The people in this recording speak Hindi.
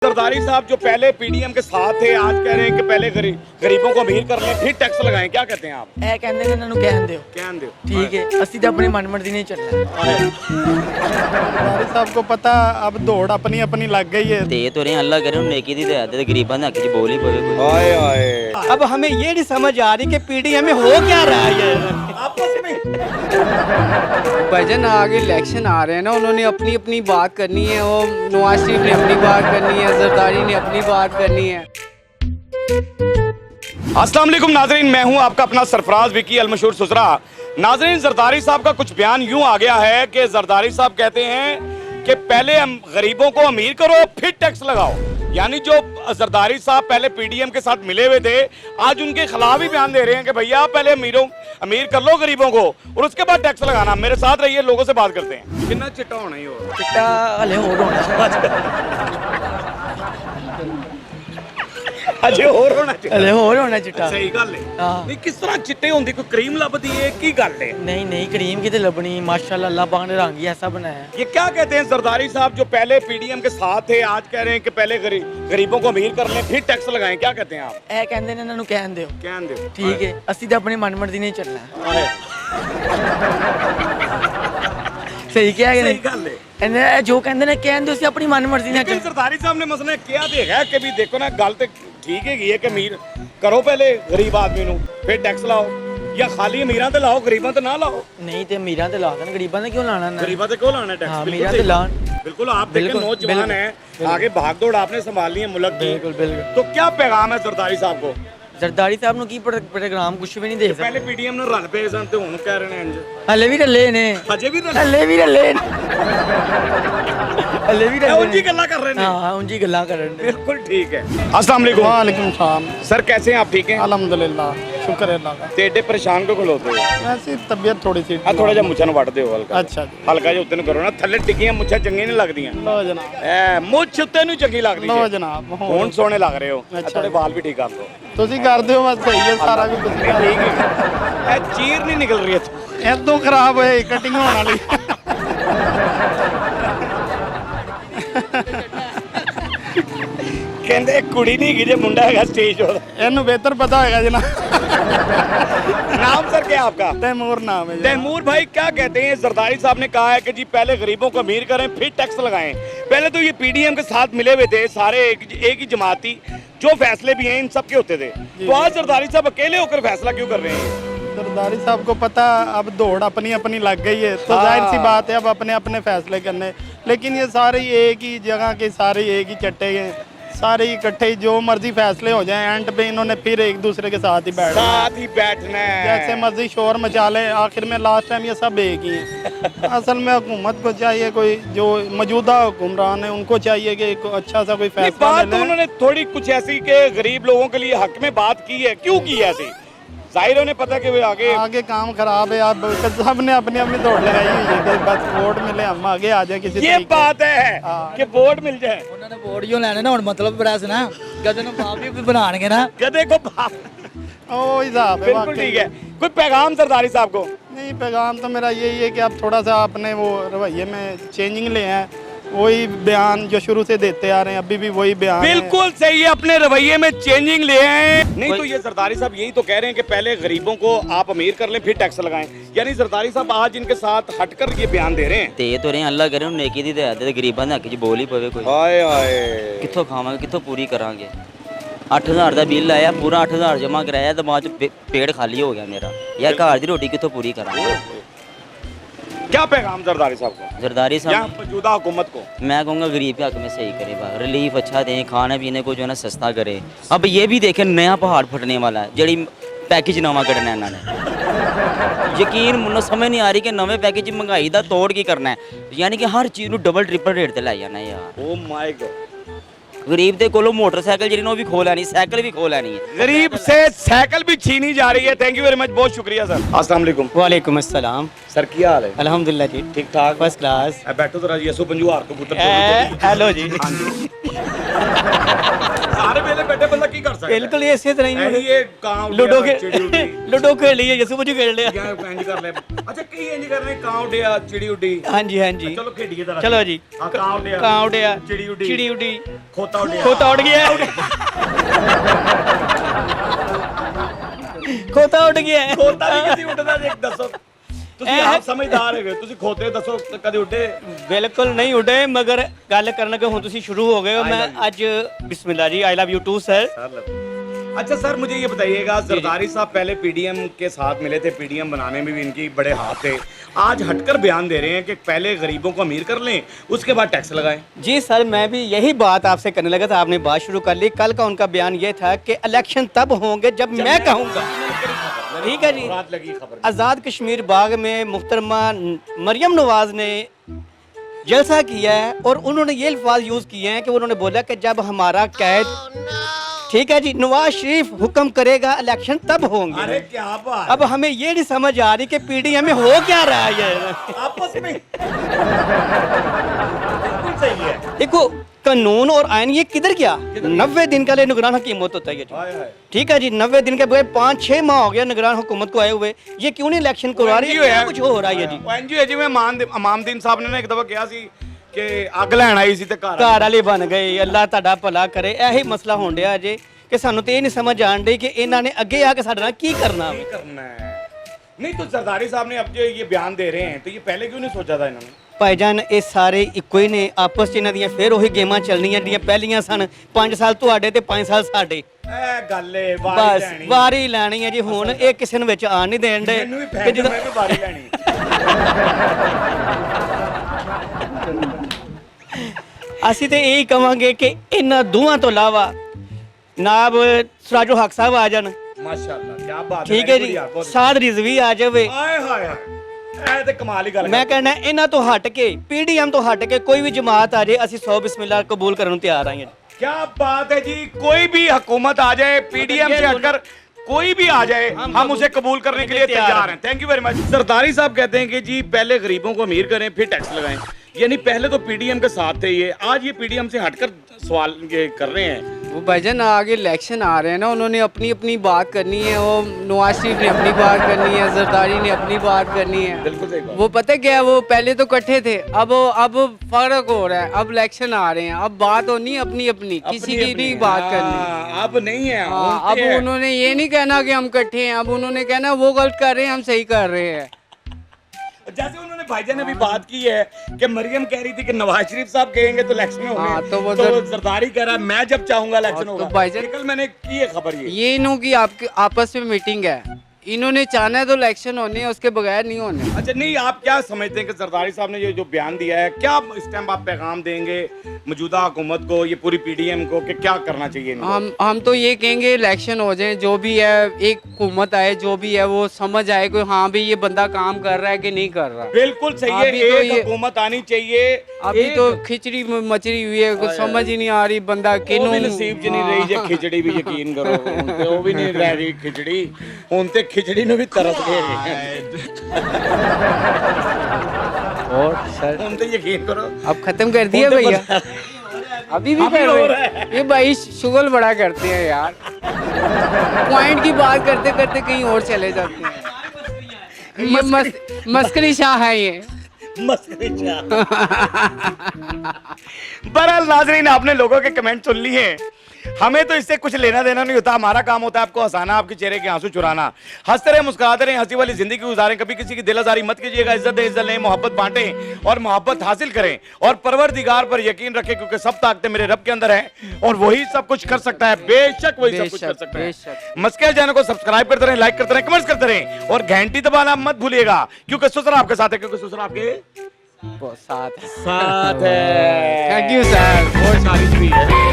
जरदारी साहब जो पहले पीडीएम के साथ थे आज कह रहे हैं कि पहले गरीबों को अमीर कर लें फिर टैक्स लगाएं, क्या कहते हैं आप? ਇਹ ਕਹਿੰਦੇ ਨੇ ਇਹਨਾਂ ਨੂੰ ਕਹਿਣ ਦਿਓ कहन दो ਠੀਕ ਹੈ ਅਸੀਂ ਤਾਂ ਆਪਣੀ ਮਨਮਰਜ਼ੀ ਨਹੀਂ ਚੱਲਣਾ सरदारी साहब को पता अब दौड़ अपनी अपनी लग गई है। दे तो रहे हैं, अल्लाह करे नेकी दी दे दे गरीबां दे हक च बोल ही पवे कोई। हाय हाय अब हमें ये नहीं समझ आ रही कि पीडीएम में हो क्या रहा है आपस में। भाईजान आगे इलेक्शन आ रहे हैं ना, उन्होंने अपनी अपनी बात करनी है। वो नवाज शरीफ ने अपनी बात करनी है, जरदारी ने अपनी बात करनी है। अस्सलाम वालेकुम नाजरीन, मैं हूं आपका अपना सरफराज विकी अलमशहूर सुसरा। नाजरीन, जरदारी साहब का कुछ बयान यूं आ गया है कि जरदारी साहब कहते हैं कि पहले हम गरीबों को अमीर करो फिर टैक्स लगाओ। यानी जो जरदारी साहब पहले पीडीएम के साथ मिले हुए थे आज उनके खिलाफ ही बयान दे रहे हैं कि भैया पहले अमीर कर लो गरीबों को और उसके बाद टैक्स लगाना। मेरे साथ रहिए, लोगों से बात करते हैं। कितना चिट्टा होना ही हो ਚਿੱਟਾ ਹਲੇ ਹੋਰ ਹੋਣਾ अजे और होना चाहिए। ਹਲੇ ਹੋਰ ਹੋਣਾ ਚਿੱਟਾ सही गल है। हाँ। नहीं किस तरह चिट्टे होंगे, कोई क्रीम लभदी है की गल है? नहीं नहीं करीम किते लबनी माशाल्लाह अल्लाह पाक ने रंग ही ऐसा बनाया है। ये क्या कहते हैं जरदारी साहब जो पहले पीडीएम के साथ थे आज कह रहे हैं कि पहले गरीबों को अमीर कर लें फिर टैक्स लगाएं, क्या कहते हैं आप? ਇਹ ਕਹਿੰਦੇ ਨੇ ਇਹਨਾਂ ਨੂੰ ਕਹਿਣ ਦਿਓ कहन दो ਠੀਕ ਹੈ ਅਸੀਂ ਤਾਂ ਆਪਣੀ ਮਨਮਰਜ਼ੀ ਨਹੀਂ ਚੱਲਣਾ ਸਹੀ ਕਿਹਾ ਕਿ सही ਨਹੀਂ गल है। ਇਹਨੇ ਇਹ ਜੋ ਕਹਿੰਦੇ ਨੇ ਕਹਿਣ ਦਿਓ ਅਸੀਂ ਆਪਣੀ ਮਨਮਰਜ਼ੀ ਨਾਲ लेकिन ਚੱਲਣਾ सरदारी साहब ने मसला क्या देखा है कि भी देखो ना गल तो ठीक है कि अमीर करो पहले गरीब आदमी नु फिर टैक्स लाओ, या खाली अमीरां ते लाओ गरीबां ते ना लाओ। ਨਹੀਂ ਤੇ ਅਮੀਰਾਂ ਤੇ ਲਾ ਦੇਣ ਗਰੀਬਾਂ ਤੇ ਕਿਉਂ ਲਾਣਾ ਨਾ गरीबां ते क्यों लाना टैक्स? हाँ, बिल्कुल अमीरां सही। ते लान। बिल्कुल आप देखें बिल्कुल, नौजवान बिल्कुल, हैं, आगे भाग दौड़ आपने संभालनी है मुल्क की। बिल्कुल बिल्कुल तो क्या पैगाम है जरदारी साहब को? ਜਰਦਾਰੀ ਸਾਹਿਬ ਨੂੰ ਕੀ ਪ੍ਰੋਗਰਾਮ ਕੁਝ ਵੀ ਨਹੀਂ ਦੇ ਸਕਦੇ पहले पीडीएम ने रल पे सन ते हुन कह रहे हैं इंज ਹਲੇ ਵੀ ਰੱਲੇ ਨੇ अजे भी रल ਹਲੇ ਵੀ ਰੱਲੇ ਨੇ ਹਲੇ ਵੀ ਰੱਲੇ उनकी गल्ला कर रहे हैं। ਹਾਂ ਉਂਝ ਹੀ ਗੱਲਾਂ ਕਰਨ ਦੇ बिल्कुल ठीक है। अस्सलाम वालेकुम वालेकुम सलाम। सर, कैसे हैं आप? ठीक हैं? अल्हम्दुलिल्लाह, शुक्र है अल्लाह का। ते एडे परेशान को खलोते हो? ऐसी तबीयत थोड़ी सी आ थोड़ा जा मुछा नु वट दियो हल्का। अच्छा जी। हल्का जो उत्ते नु करो ना, थल्ले टिकियां मुछा चंगी नहीं लगदियां। लो जनाब, ए मुछ उत्ते नु चंगी लगदी लो है। जनाब, ਹੁਣ ਸੋਹਣੇ ਲੱਗ ਰਹੇ ਹੋ। ਅੱਛਾ। ਥੋੜੇ ਵਾਲ ਵੀ ਠੀਕ ਕਰ ਲਓ। ਤੁਸੀਂ ਕਰਦੇ ਹੋ ਬਸ ਸਹੀ ਹੈ ਸਾਰਾ ਕੁਝ। ਠੀਕ ਹੈ। ਇਹ ਚੀਰ ਨਹੀਂ ਨਿਕਲ ਰਹੀ ਇੱਥੋਂ। ਇਦੋਂ ਖਰਾਬ ਹੋਏ ਕਟਿੰਗ ਹੋਣ ਵਾਲੀ। ਕਹਿੰਦੇ ਕੁੜੀ ਨਹੀਂ ਹੈਗੀ ਜੇ ਮੁੰਡਾ ਹੈਗਾ ਸਟੇਜ ਉਹਦਾ। ਇਹਨੂੰ ਬਿਹਤਰ ਪਤਾ ਹੋਏਗਾ ਜਨਾਬ। नाम सर क्या है आपका? तैमूर नाम है जी। तैमूर भाई, क्या कहते हैं? जरदारी साहब ने कहा है कि जी पहले गरीबों को अमीर करें फिर टैक्स लगाएं। पहले तो ये पीडीएम के साथ मिले हुए थे सारे एक ही जमाती, जो फैसले भी हैं इन सब के होते थे। तो आज जरदारी साहब अकेले होकर फैसला क्यों कर रहे हैं? सरदारी साहब को पता अब दौड़ अपनी अपनी लग गई है, तो जाहिर सी बात है अब अपने अपने फैसले करने। लेकिन ये सारे एक ही जगह के सारे एक ही चट्टे हैं, सारे इकट्ठे ही जो मर्जी फैसले हो जाएं, एंड पे इन्होंने फिर एक दूसरे के साथ ही बैठना है। जैसे मर्जी शोर मचा ले, आखिर में लास्ट टाइम ये सब एक ही हैं। असल में हुकूमत को चाहिए, कोई जो मौजूदा हुक्मरान है उनको चाहिए कि एक अच्छा सा कोई फैसला बात ले तो लें। उन्होंने थोड़ी कुछ ऐसी के गरीब लोगों के लिए हक में बात की है, क्यों की है ऐसी? जाहिर उन्हें पता कि वे आगे काम खराब है। अब सब ने अपनी अपनी दौड़ लगाई हुई है कि बस वोट मिले हम आगे आ जाए किसी ये तरीके। बात है हाँ। कि वोट मिल जाए। ਉਹਨਾਂ ਨੇ ਵੋਟ ਜੋ ਲੈਣੇ ਨਾ ਹੁਣ ਮਤਲਬ ਬੜਾ ਸੀ ਨਾ ਕਦੇ ਨੂੰ ਬਾਪ ਵੀ ਬਣਾਣਗੇ ਨਾ गधे को बाप। ओ हिसाब है बिल्कुल वाकई। ठीक है। कोई पैगाम जरदारी साहब को? नहीं, पैगाम तो मेरा यही है कि आप थोड़ा सा अपने वो रवैये में चेंजिंग ले आए। वही बयान जो शुरू से देते आ रहे हैं अभी भी वही बयान है। बिल्कुल सही है, अपने रवैये में चेंजिंग ले आए। नहीं तो ये जरदारी साहब यही तो कह रहे हैं कि पहले गरीबों को आप अमीर कर लें फिर टैक्स लगाएं। यानी जरदारी साहब आज इनके साथ हटकर ये बयान दे रहे हैं। दे तो रहे हैं, अल्लाह करे नेकी दी दे दे गरीबां दे हक च बोल ही पवे कोई। हाय हाय कित्थों खावांगे, कित्थों पूरी करांगे? 8000 ਦਾ ਬਿੱਲ ਆਇਆ, ਪੂਰਾ 8000 ਜਮ੍ਹਾਂ ਕਰਾਇਆ ਤੇ ਬਾਅਦ ਚ ਪੇੜ ਖਾਲੀ ਹੋ ਗਿਆ ਮੇਰਾ। ਯਾਰ ਘਰ ਦੀ ਰੋਟੀ ਕਿੱਥੋਂ ਪੂਰੀ ਕਰਾਂਗੇ? क्या पैगाम जरदारी साहब को जरदारी या साहब मौजूदा हुकूमत को? मैं कहूँगा गरीब के हक में सही करे, रिलीफ अच्छा दें, खाने पीने को जो है ना सस्ता करे। अब ये भी देखें नया पहाड़ फटने वाला है, जड़ी पैकेज नवा कढ़ना इन्होंने। यकीन मुन्ना समझ नहीं आ रही कि नवे पैकेज महंगाई का तोड़ की करना है, यानी कि हर चीज़ को डबल ट्रिपल रेट ते लाई जाना यार। Oh my God. गरीब के कोलों मोटरसाइकिल जी भी खो लैनी, साइकिल भी खो लैनी है। गरीब से साइकिल भी छीनी जा रही है। थैंक यू वेरी मच, बहुत शुक्रिया सर। अस्सलाम वालेकुम। वालेकुम अस्सलाम। सर की हाल है? अल्हम्दुलिल्लाह जी, ठीक ठाक? First class. बैठो जरा जी, यसो पंजूहार को पुत्र हेलो जी। सारे वेले बैठे बंदा की कर सकता है? बिल्कुल ये इसी तरह ही ये काम लूडो खेल लिए, यसु मुझे खेल लिया। या इंज कर ले। अच्छा, ਕੀ ਇੰਜ ਕਰਨੇ ਕਾਂ ਉੱਡਿਆ ਚਿੜੀ ਉੱਡੀ ਹਾਂਜੀ ਹਾਂਜੀ ਚਲੋ ਖੇਡੀਏ ਜ਼ਰਾ ਚਲੋ ਜੀ ਹਾਂ ਕਾਂ ਉੱਡਿਆ ਕਾਂ ਉੱਡਿਆ ਚਿੜੀ ਉੱਡੀ ਚਿੜੀ ਉੱਡੀ ਖੋਤਾ ਉੱਡਿਆ ਖੋਤਾ ਉੱਡ ਗਿਆ ਖੋਤਾ ਉੱਡ ਗਿਆ ਖੋਤਾ ਵੀ ਕਿਤੇ ਉੱਡਦਾ ਜੇ ਦੱਸੋ ਤੁਸੀਂ ਆਪ ਸਮਝਦਾਰ ਹੈਗੇ ਤੁਸੀਂ ਖੋਤੇ ਦੱਸੋ ਕਦੇ ਉੱਡੇ ਬਿਲਕੁਲ नहीं उड़े मगर गल करने के हूँ तुसी शुरू हो गए हो मैं आज Bismillah ji I love you too sir अच्छा सर मुझे ये बताइएगा जरदारी साहब पहले पीडीएम के साथ मिले थे पीडीएम बनाने में भी इनकी बड़े हाथ थे आज हटकर बयान दे रहे हैं कि पहले गरीबों को अमीर कर लें उसके बाद टैक्स लगाएं जी सर मैं भी यही बात आपसे करने लगा था आपने बात शुरू कर ली कल का उनका बयान ये था कि इलेक्शन तब होंगे जब मैं कहूँगा ठीक है जी रात लगी खबर आज़ाद कश्मीर बाग में मुहतरमा मरियम नवाज ने जलसा किया है और उन्होंने ये अल्फाज यूज़ किए हैं कि उन्होंने बोला कि जब हमारा कैद ठीक है जी नवाज शरीफ हुक्म करेगा इलेक्शन तब होंगे अरे क्या बात अब हमें ये नहीं समझ आ रही कि पीडीएम में हो क्या रहा है आपस में बिल्कुल सही है देखो कानून और आइन ये किधर गया 90 दिन का लिए निगरान हुकूमत होता है ये हाय हाय ठीक है जी 90 दिन के बगैर 5-6 माह हो गया निगरान हुकूमत को आए हुए ये क्यों नहीं इलेक्शन करवा रही है क्या कुछ हो रहा है जी एनजीओ है जिवें इमामदीन साहब ने ना एक दफा कहा सी कि ਅੱਗ ਲੈਣ ਆਈ ਸੀ ਤੇ ਘਰ ਘਰ ਵਾਲੇ ਬਣ ਗਏ ਅੱਲਾਹ ਤੁਹਾਡਾ ਭਲਾ ਕਰੇ ਇਹੀ ਮਸਲਾ ਹੋਣ ਡਿਆ ਜੇ ਕਿ ਸਾਨੂੰ ਤੇ ਇਹ ਨਹੀਂ ਸਮਝ ਆਣ ਡਈ ਕਿ ਇਹਨਾਂ ਨੇ ਅੱਗੇ ਆ ਕੇ ਸਾਡੇ ਨਾਲ ਕੀ ਕਰਨਾ ਵਾ। करना है नहीं तो सरदारी साहब ने अब जो ये बयान दे रहे हैं तो ये पहले क्यों नहीं सोचा था इन्होंने ਭਾਈਜਾਨ ਇਹ ਸਾਰੇ ਇੱਕੋ ਹੀ ਨੇ ਆਪਸ ਚ ਇਹਨਾਂ ਦੀਆਂ ਫੇਰ ਉਹੀ ਗੇਮਾਂ ਚੱਲਣੀਆਂ ਜਿਹੜੀਆਂ ਪਹਿਲੀਆਂ ਸਨ 5 ਸਾਲ ਤੁਹਾਡੇ ਤੇ 5 ਸਾਲ ਸਾਡੇ ਇਹ ਗੱਲ ਏ ਬਸ ਵਾਰੀ ਲੈਣੀ ਵਾਰੀ ਲੈਣੀ ਹੈ ਜੀ ਹੁਣ ਇਹ ਕਿਸੇ ਨੂੰ ਵਿੱਚ ਆਣ ਨਹੀਂ ਦੇਣ ਦੇ ਮੈਨੂੰ ਵੀ ਫੈਨ ਮੈਂ ਵੀ ਵਾਰੀ ਲੈਣੀ ਅਸੀਂ ਤੇ ਇਹੀ ਕਵਾਂਗੇ ਕਿ ਇਹਨਾਂ ਦੋਵਾਂ ਤੋਂ ਇਲਾਵਾ ਨਾਬ ਸਰਾਜੋ ਹੱਕ ਸਾਹਿਬ ਆ ਜਾਣ ਮਾਸ਼ਾਅੱਲਾ ਕੀ ਬਾਤ ਠੀਕ ਹੈ ਜੀ ਸਾਦ ਰਿਜ਼ਵੀ ਆ ਜਾਵੇ ਆਏ ਹਾਏ ਹਾਏ ਇਹ ਤੇ ਕਮਾਲ ਹੀ ਗੱਲ ਮੈਂ ਕਹਿੰਦਾ ਇਹਨਾਂ ਤੋਂ ਹਟ ਕੇ ਪੀਡੀਐਮ ਤੋਂ ਹਟ ਕੇ ਕੋਈ ਵੀ ਜਮਾਤ ਆ ਜਾਏ ਅਸੀਂ 100 ਬਿਸमिल्लाह कबूल करने ਨੂੰ ਤਿਆਰ ਆਂ ਜੀ क्या बात है जी कोई भी हुकूमत आ जाए पीडीएम से हटकर कोई भी आ जाए हम उसे कबूल करने के लिए तैयार हैं थैंक यू वेरी मच सरदारी साहब कहते हैं कि जी पहले गरीबों को अमीर करें फिर टैक्स लगाएं यानी पहले तो पीडीएम के साथ थे ये आज ये पीडीएम से हटकर सवाल ये कर रहे हैं वो भाईजान आगे इलेक्शन आ रहे हैं ना उन्होंने अपनी अपनी बात करनी है वो नवाज शरीफ ने अपनी बात करनी है जरदारी ने अपनी बात करनी है बिल्कुल सही बात वो पता क्या है वो पहले तो इकट्ठे थे अब फर्क हो रहा है अब इलेक्शन आ रहे हैं अब बात होनी है अपनी अपनी किसी की नहीं बात करनी अब नहीं है हाँ, अब उन्होंने ये नहीं कहना कि हम इकट्ठे हैं अब उन्होंने कहना वो गलत कर रहे हैं हम सही कर रहे हैं जैसे उन्होंने भाईजान ने भी बात की है कि मरियम कह रही थी कि नवाज शरीफ साहब कहेंगे तो इलेक्शन होंगे हाँ, तो वो जरदारी कह रहा है मैं जब चाहूंगा इलेक्शन तो होगा भाईजान- ये कल मैंने की है खबर ये इन्हों की आपके आपस में मीटिंग है इन्होंने चाहना है तो इलेक्शन होने हैं उसके बगैर नहीं होने अच्छा नहीं आप क्या समझते हैं कि जरदारी साहब ने ये जो बयान दिया है क्या इस टाइम आप पैगाम देंगे मौजूदा हुकूमत को ये पूरी पीडीएम को कि क्या करना चाहिए इनको? हम तो ये कहेंगे इलेक्शन हो जाए जो भी है एक हुकूमत आए जो भी है वो समझ आए कि हाँ भाई ये बंदा काम कर रहा है कि नहीं कर रहा बिल्कुल सही है अभी तो एक ये- हुकूमत आनी चाहिए अभी एक- तो खिचड़ी मचरी हुई है कुछ समझ ही नहीं आ रही बंदा वो किनू भी नसीब च नहीं रही जे खिचड़ी भी यकीन करो हुण ते वो भी नहीं रह गई खिचड़ी हुण ते खिचड़ी नु भी तरस गए और सर हुण ते यकीन करो अब खत्म कर दिया भैया अभी भी कर हो रहे हैं ये भाई शुगल बड़ा करते हैं यार पॉइंट की बात करते करते कहीं और चले जाते हैं ये मस्करी शाह है ये बहरहाल नाजरीन आपने लोगों के कमेंट सुन लिए हैं हमें तो इससे कुछ लेना देना नहीं होता हमारा काम होता है आपको हंसाना आपके चेहरे के आंसू चुराना हंसते रहे मुस्कुराते रहे हंसी वाली जिंदगी गुजारें कभी किसी की दिल आजारी मत कीजिएगा इज्जत दें इज्जत लें मोहब्बत बांटें और मोहब्बत हासिल करें और परवरदिगार पर यकीन रखें क्योंकि सब ताकतें मेरे रब के अंदर हैं और वही सब कुछ कर सकता है बेशक वही सब कुछ कर सकता है मस्केल चैनल को सब्सक्राइब करते रहें लाइक करते रहें कमेंट्स करते रहें और घंटी दबाना मत भूलिएगा क्योंकि ससुर आपके साथ है क्योंकि ससुर आपके साथ है साथ है थैंक यू सर और शादी भी है